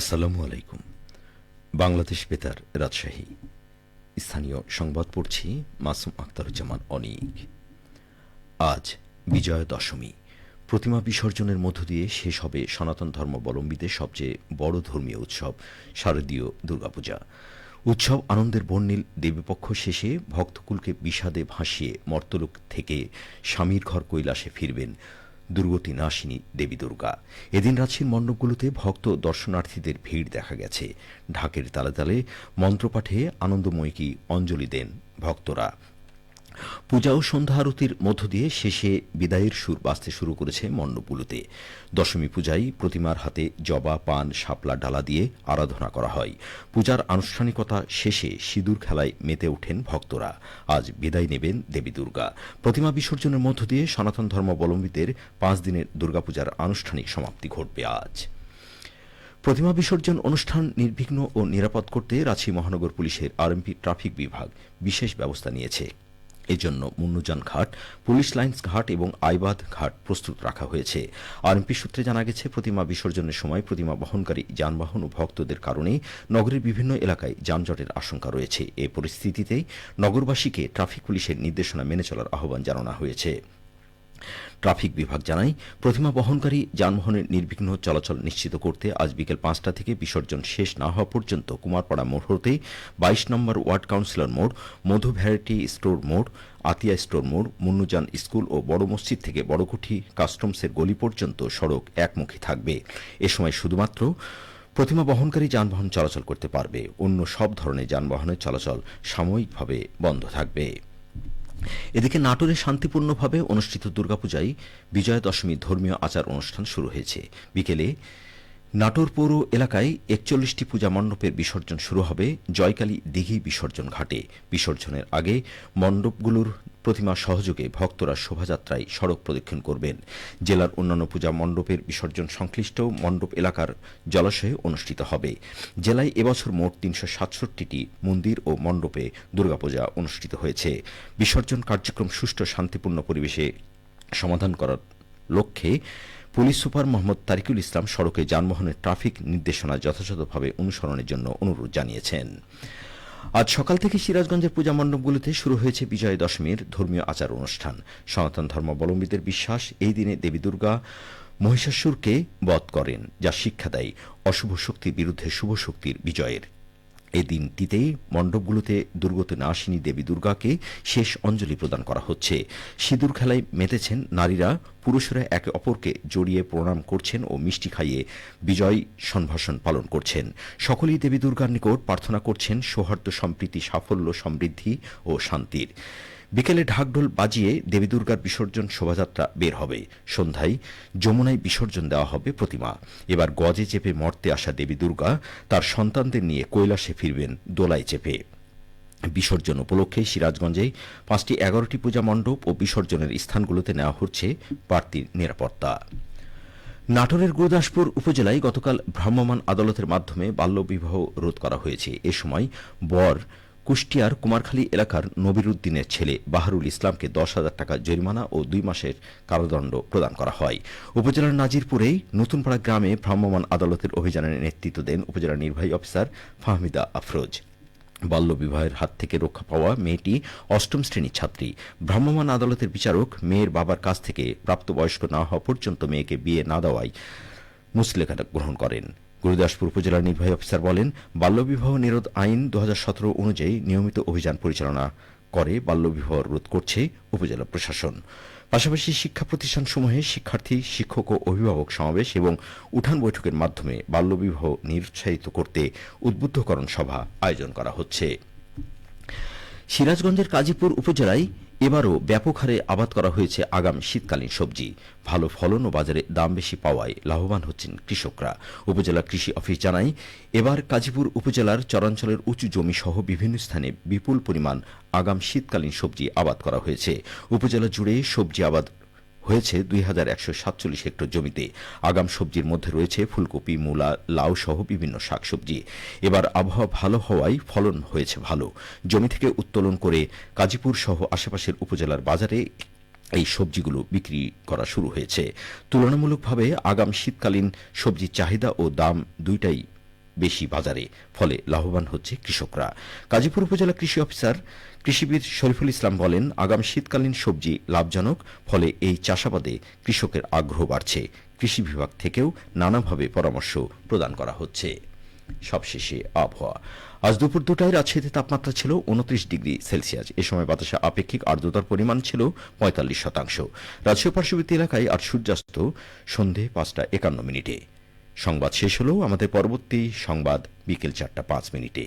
আসসালামু আলাইকুম। বাংলাদেশ বেতার, রাজশাহী। স্থানীয় সংবাদ পড়ছি মাসুম আখতারুজ্জামান অনিক। আজ বিজয়া দশমী। প্রতিমা বিসর্জনের মধ্য দিয়ে শেষ হবে সনাতন ধর্মাবলম্বীদের সবচেয়ে বড় ধর্মীয় উৎসব শারদীয় দুর্গাপূজা। উৎসব আনন্দের বর্ণিল দেবীপক্ষ শেষে ভক্তকুলকে বিষাদে ভাসিয়ে মর্তলোক থেকে স্বামীর ঘর কৈলাসে ফিরবেন দুর্গতি নাশিনী দেবী দুর্গা। এদিন রাজশাহীর মণ্ডপগুলোতে ভক্ত দর্শনার্থীদের ভিড় দেখা গেছে। ঢাকের তালে তালে মন্ত্রপাঠে আনন্দময়ীকে অঞ্জলি দেন ভক্তরা। পূজা ও সন্ধ্যা আরতির মধ্য দিয়ে শেষে বিদায়ের সুর বাজতে শুরু করেছে মণ্ডপগুলোতে। দশমী পূজায় প্রতিমার হাতে জবা, পান, শাপলা ডালা দিয়ে আরাধনা করা হয়। পূজার আনুষ্ঠানিকতা শেষে সিঁদুর খেলায় মেতে ওঠেন ভক্তরা। আজ বিদায় নেবেন দেবী দুর্গা। প্রতিমা বিসর্জনের মধ্য দিয়ে সনাতন ধর্মাবলম্বীদের 5 দিনের দুর্গাপূজার আনুষ্ঠানিক সমাপ্তি ঘটবে আজ। প্রতিমা বিসর্জন অনুষ্ঠান নির্বিঘ্ন ও নিরাপদ করতে রাজশাহী মহানগর পুলিশের আরএমপি ট্রাফিক বিভাগ বিশেষ ব্যবস্থা নিয়েছে। এজন্য মুন্নুজান ঘাট, পুলিশ লাইন্স ঘাট এবং আইবাদ ঘাট প্রস্তুত রাখা হয়েছে। আরএমপি সূত্রে জানা গেছে, প্রতিমা বিসর্জনের সময় প্রতিমা বহনকারী যানবাহন ও ভক্তদের কারণে নগরের বিভিন্ন এলাকায় যানজটের আশঙ্কা রয়েছে। এ পরিস্থিতিতে নগরবাসীকে ট্রাফিক পুলিশের নির্দেশনা মেনে চলার আহ্বান জানানো হয়েছে। ট্রাফিক বিভাগ জানায়, প্রতিমা বহনকারী যানবাহনের নির্বিঘ্ন চলাচল নিশ্চিত করতে আজ বিকেল 5টা থেকে বিসর্জন শেষ না হওয়া পর্যন্ত কুমারপাড়া মোড় হতে 22 নম্বর ওয়ার্ড কাউন্সিলর মোড়, মধু ভ্যারাইটি স্টোর মোড়, আতিয়া স্টোর মোড়, মুন্নুজান স্কুল ও বড় মসজিদ থেকে বড়কুঠি কাস্টমসের গলি পর্যন্ত সড়ক একমুখী থাকবে। এ সময় শুধুমাত্র প্রতিমা বহনকারী যানবাহন চলাচল করতে পারবে। অন্য সব ধরনের যানবাহনের চলাচল সাময়িকভাবে বন্ধ থাকবে। এদিকে নাটোরে শান্তিপূর্ণভাবে অনুষ্ঠিত দুর্গাপূজায় বিজয়া দশমী ধর্মীয় আচার অনুষ্ঠান শুরু হয়েছে। বিকেলে নাটোর পৌর এলাকায় 41টি পূজা মণ্ডপের বিসর্জন শুরু হবে জয়কালী দিঘি বিসর্জন ঘাটে। বিসর্জনের আগে মণ্ডপগুলোর প্রতিমা সহযোগে ভক্তরা শোভাযাত্রায় সড়ক প্রদক্ষিণ করবেন। জেলার অন্যান্য পূজা মণ্ডপের বিসর্জন সংশ্লিষ্ট মণ্ডপ এলাকার জলাশয়ে অনুষ্ঠিত হবে। জেলায় এবছর মোট 367টি মন্দির ও মণ্ডপে দুর্গাপূজা অনুষ্ঠিত হয়েছে। বিসর্জন কার্যক্রম সুষ্ঠু শান্তিপূর্ণ পরিবেশে সমাধান করার লক্ষ্যে পুলিশ সুপার মোহাম্মদ তারিকুল ইসলাম সড়কে যানবাহনের ট্রাফিক নির্দেশনা যথাযথভাবে অনুসরণের জন্য অনুরোধ জানিয়েছেন। আজ সকাল থেকে সিরাজগঞ্জের পূজা মণ্ডপগুলোতে শুরু হয়েছে বিজয়া দশমীর ধর্মীয় আচার অনুষ্ঠান। সনাতন ধর্মাবলম্বীদের বিশ্বাস, এই দিনে দেবী দুর্গা মহিষাসুরকে বধ করেন, যা শিক্ষা দেয় অশুভ শক্তির বিরুদ্ধে শুভ শক্তির বিজয়ের। এই দিনটিতেই মণ্ডপগুলোতে দুর্গতি নাশিনী দেবী দুর্গাকে শেষ অঞ্জলি প্রদান করা হচ্ছে। সিঁদুর খেলায় মেতেছেন নারীরা। পুরুষেরা একে অপরকে জড়িয়ে প্রণাম করছেন ও মিষ্টি খাইয়ে বিজয় সম্ভাষণ পালন করছেন। সকলেই দেবী দুর্গার নিকট প্রার্থনা করছেন সৌহার্দ্য, সম্প্রীতি, সাফল্য, সমৃদ্ধি ও শান্তির। বিকেলে ঢাকঢোল বাজিয়ে দেবী দুর্গার বিসর্জন শোভাযাত্রা বের হবে। সন্ধ্যায় যমুনায় বিসর্জন দেওয়া হবে প্রতিমা। এবার গজে চেপে মর্তে আসা দেবী দুর্গা তার সন্তানদের নিয়ে কৈলাসে ফিরবেন দোলায় চেপে। বিসর্জন উপলক্ষে সিরাজগঞ্জে 11টি পূজা মণ্ডপ ও বিসর্জনের স্থানগুলোতে নেওয়া হচ্ছে বাড়তি নিরাপত্তা। নাটোরের গুরুদাসপুর উপজেলায় গতকাল ভ্রাম্যমাণ আদালতের মাধ্যমে বাল্যবিবাহ রোধ করা হয়েছে। এ সময় বর কুষ্টিয়ার কুমারখালী এলাকার নবিরুদ্দিনের ছেলে বাহারুল ইসলামকে 10,000 টাকা জরিমানা ও 2 মাসের কারাদণ্ড প্রদান করা হয়। উপজেলার নাজিরপুরেই নতুনপাড়া গ্রামে ভ্রাম্যমাণ আদালতের অভিযানের নেতৃত্ব দেন উপজেলা নির্বাহী অফিসার ফাহমিদা আফরোজ। বাল্যবিবাহের হাত থেকে রক্ষা পাওয়া মেয়েটি 8ম শ্রেণীর ছাত্রী। ভ্রাম্যমাণ আদালতের বিচারক মেয়ের বাবার কাছ থেকে প্রাপ্তবয়স্ক না হওয়া পর্যন্ত মেয়েকে বিয়ে না দেওয়ায় মুচলেখা গ্রহণ করেন। গুরুদাসপুর উপজেলার নির্বাহী অফিসার বলেন, বাল্যবিবাহ নিরোধ আইন 2017 অনুযায়ী নিয়মিত অভিযান পরিচালনা করে বাল্যবিবাহ রোধ করছে উপজেলা প্রশাসন। পাশাপাশি শিক্ষা প্রতিষ্ঠানসমূহে শিক্ষার্থী, শিক্ষক ও অভিভাবক সমাবেশ এবং উঠান বৈঠকের মাধ্যমে বাল্যবিবাহ নিরুৎসাহিত করতে উদ্বুদ্ধকরণ সভা আয়োজন করা হচ্ছে। সিরাজগঞ্জের কাজীপুর উপজেলায় এবারও ব্যাপক হারে আবাদ করা হয়েছে আগাম শীতকালীন সবজি। ভালো ফলন ও বাজারে দাম বেশি পাওয়ায় লাভবান হচ্ছেন কৃষকরা। উপজেলা কৃষি অফিস জানায়, এবার কাজীপুর উপজেলার চরাঞ্চলের উঁচু জমি সহ বিভিন্ন স্থানে বিপুল পরিমাণ আগাম শীতকালীন সবজি আবাদ করা হয়েছে। উপজেলা জুড়ে সবজি আবাদ হয়েছে 2147 হেক্টর জমিতে। আগাম সবজির মধ্যে রয়েছে ফুলকপি, মূলা, লাউ সহ বিভিন্ন শাকসবজি। এবার আবহাওয়া ভালো হওয়ায় ফলন হয়েছে ভালো। জমি থেকে উত্তোলন করে কাজীপুর সহ আশেপাশের উপজেলার বাজারে এই সবজিগুলো বিক্রি করা শুরু হয়েছে। তুলনামূলকভাবে আগাম শীতকালীন সবজির চাহিদা ও দাম দুইটাই বেশি বাজারে, ফলে লাভবান হচ্ছে কৃষকরা। গাজীপুর উপজেলা কৃষি অফিসার কৃষিবিদ শরীফুল ইসলাম বলেন, আগামী শীতকালীন সবজি লাভজনক, ফলে এই চাষাবাদে কৃষকের আগ্রহ বাড়ছে। কৃষি বিভাগ থেকেও নানাভাবে পরামর্শ প্রদান করা হচ্ছে। সবশেষে আবহাওয়া। আজ দুপুর 2টায় রাজশাহীতে তাপমাত্রা ছিল 29 ডিগ্রি সেলসিয়াস। এ সময় বাতাসে আপেক্ষিক আর্দ্রতার পরিমাণ ছিল 45%। রাজশাহী পার্শ্ববর্তী এলাকায় আজ সূর্যাস্ত সন্ধে 5টা 51 মিনিটে। সংবাদ শেষ হলো। আমাদের পরবর্তী সংবাদ বিকেল 4টা 5 মিনিটে।